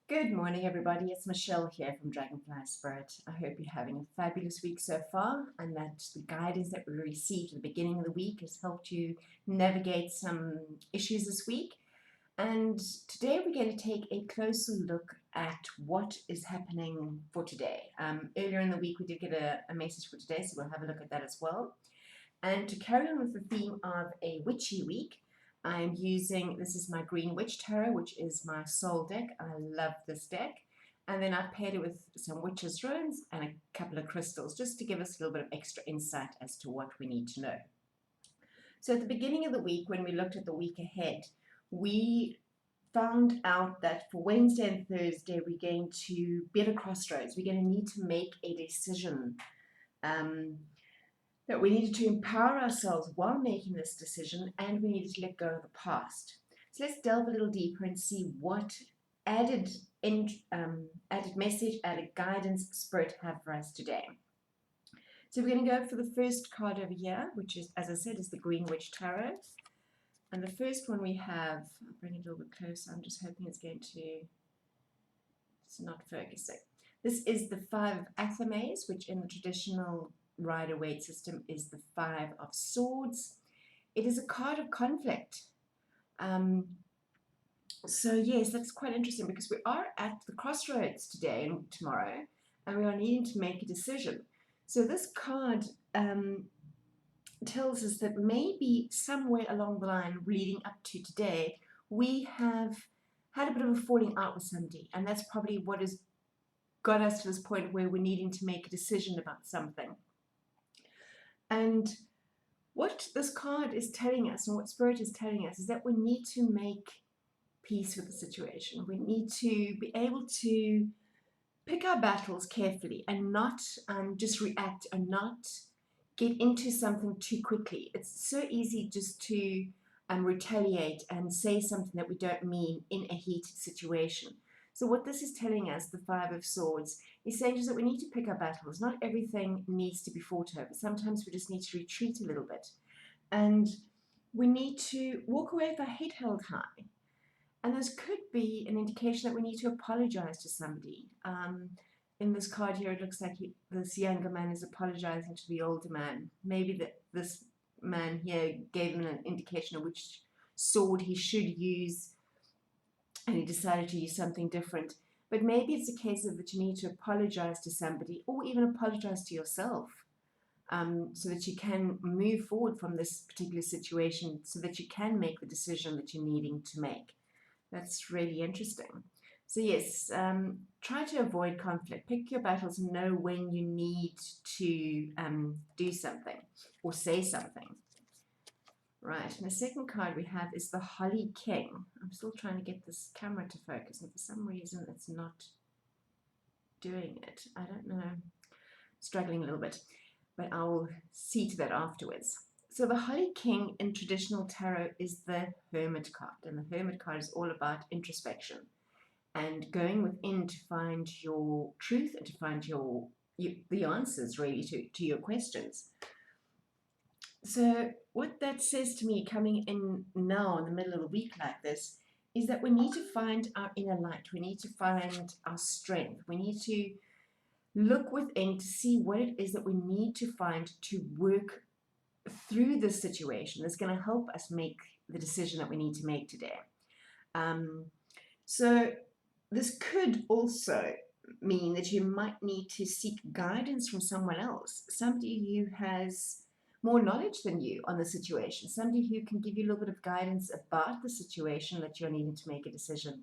Good morning, everybody. It's Michelle here from Dragonfly Spirit. I hope you're having a fabulous week so far and that the guidance that we received at the beginning of the week has helped you navigate some issues this week. And today we're going to take a closer look at what is happening for today. Earlier in the week, we did get a message for today, so we'll have a look at that as well. And to carry on with the theme of a witchy week, I'm using, this is my Green Witch Tarot, which is my soul deck. I love this deck. And then I've paired it with some witch's runes and a couple of crystals, just to give us a little bit of extra insight as to what we need to know. So at the beginning of the week, when we looked at the week ahead, we found out that for Wednesday and Thursday, we're going to be at a crossroads. We're going to need to make a decision. That we needed to empower ourselves while making this decision, and we needed to let go of the past. So let's delve a little deeper and see what added message, added guidance Spirit have for us today. So we're going to go for the first card over here, which is, as I said, is the Green Witch Tarot. And the first one we have, I'll bring it a little bit closer. I'm just hoping it's not focusing. This is the Five of Athames, which in the traditional Rider-Waite system is the Five of Swords. It is a card of conflict. So yes, that's quite interesting because we are at the crossroads today and tomorrow, and we are needing to make a decision. So this card tells us that maybe somewhere along the line leading up to today, we have had a bit of a falling out with somebody, and that's probably what has got us to this point where we're needing to make a decision about something. And what this card is telling us and what Spirit is telling us is that we need to make peace with the situation. We need to be able to pick our battles carefully and not just react and not get into something too quickly. It's so easy just to retaliate and say something that we don't mean in a heated situation. So what this is telling us, the Five of Swords, is saying that we need to pick our battles. Not everything needs to be fought over. Sometimes we just need to retreat a little bit. And we need to walk away with our head held high. And this could be an indication that we need to apologize to somebody. In this card here, it looks like this younger man is apologizing to the older man. Maybe this man here gave him an indication of which sword he should use, and he decided to use something different. But maybe it's a case of that you need to apologize to somebody or even apologize to yourself so that you can move forward from this particular situation so that you can make the decision that you're needing to make. That's really interesting. So yes, try to avoid conflict. Pick your battles and know when you need to do something or say something. Right, and the second card we have is the Holly King. I'm still trying to get this camera to focus, and for some reason it's not doing it. I don't know, struggling a little bit, but I'll see to that afterwards. So the Holly King in traditional tarot is the Hermit card, and the Hermit card is all about introspection and going within to find your truth and to find the answers really to your questions. So what that says to me coming in now in the middle of the week like this is that we need to find our inner light. We need to find our strength. We need to look within to see what it is that we need to find to work through this situation that's going to help us make the decision that we need to make today. So this could also mean that you might need to seek guidance from someone else, somebody who has more knowledge than you on the situation, somebody who can give you a little bit of guidance about the situation that you're needing to make a decision.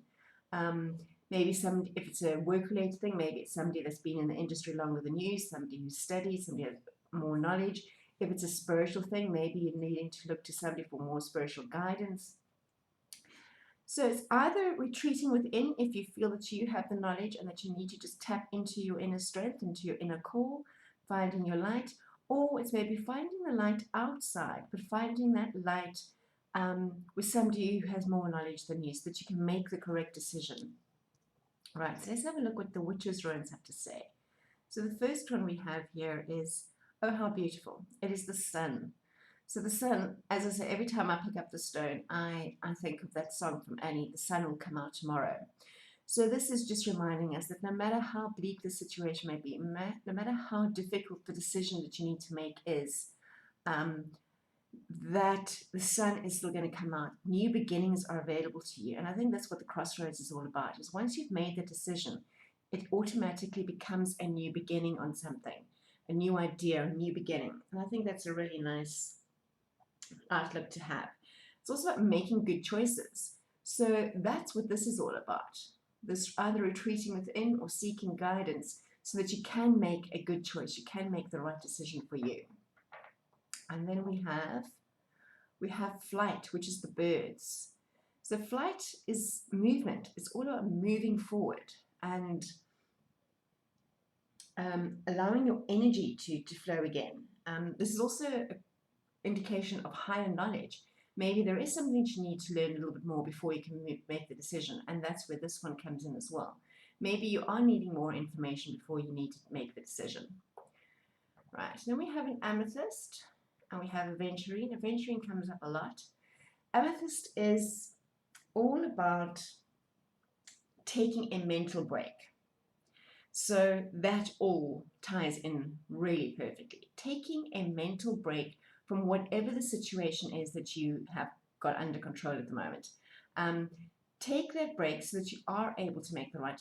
Maybe if it's a work-related thing, maybe it's somebody that's been in the industry longer than you, somebody who studies, somebody who has more knowledge. If it's a spiritual thing, maybe you're needing to look to somebody for more spiritual guidance. So it's either retreating within if you feel that you have the knowledge and that you need to just tap into your inner strength, into your inner core, finding your light, or it's maybe finding the light outside, but finding that light with somebody who has more knowledge than you so that you can make the correct decision. Right, so let's have a look what the witches' runes have to say. So the first one we have here is, oh, how beautiful. It is the sun. So the sun, as I say, every time I pick up the stone, I think of that song from Annie, the sun will come out tomorrow. So this is just reminding us that no matter how bleak the situation may be, no matter how difficult the decision that you need to make is, um, that the sun is still going to come out. New beginnings are available to you. And I think that's what the crossroads is all about, is once you've made the decision, it automatically becomes a new beginning on something, a new idea, a new beginning. And I think that's a really nice outlook to have. It's also about making good choices. So that's what this is all about. This either retreating within or seeking guidance so that you can make a good choice. You can make the right decision for you. And then we have flight, which is the birds. So flight is movement. It's all about moving forward and allowing your energy to flow again. This is also an indication of higher knowledge. Maybe there is something that you need to learn a little bit more before you can make the decision, and that's where this one comes in as well. Maybe you are needing more information before you need to make the decision. Right, then we have an amethyst, and we have aventurine. Aventurine comes up a lot. Amethyst is all about taking a mental break. So that all ties in really perfectly. Taking a mental break from whatever the situation is that you have got under control at the moment. Take that break so that you are able to make the right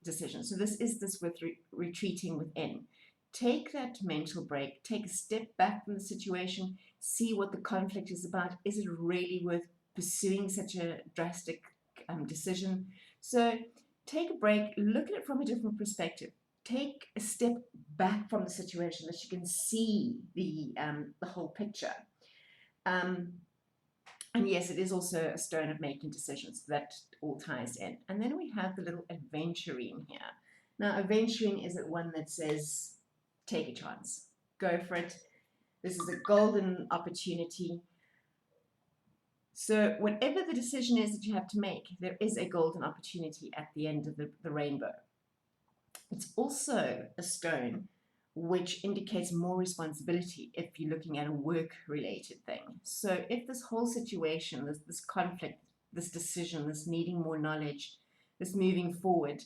decision. So this is this with retreating within. Take that mental break, take a step back from the situation, see what the conflict is about. Is it really worth pursuing such a drastic decision? So take a break, look at it from a different perspective. Take a step back from the situation that you can see the whole picture. And yes, it is also a stone of making decisions. That all ties in. And then we have the little aventurine here. Now, aventurine is the one that says, take a chance. Go for it. This is a golden opportunity. So whatever the decision is that you have to make, there is a golden opportunity at the end of the rainbow. It's also a stone which indicates more responsibility if you're looking at a work-related thing. So if this whole situation, this conflict, this decision, this needing more knowledge, this moving forward,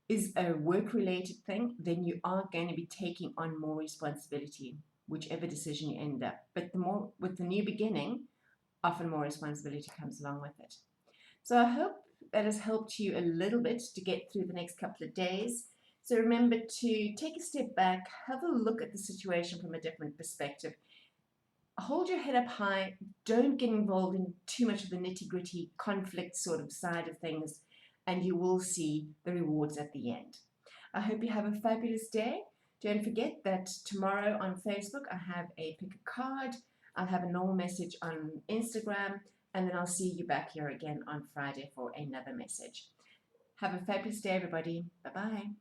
is a work-related thing, then you are going to be taking on more responsibility, whichever decision you end up. But the more with the new beginning, often more responsibility comes along with it. So I hope that has helped you a little bit to get through the next couple of days. So remember to take a step back, have a look at the situation from a different perspective. Hold your head up high. Don't get involved in too much of the nitty-gritty conflict sort of side of things, and you will see the rewards at the end. I hope you have a fabulous day. Don't forget that tomorrow on Facebook I have a pick a card. I'll have a normal message on Instagram, and then I'll see you back here again on Friday for another message. Have a fabulous day, everybody. Bye-bye.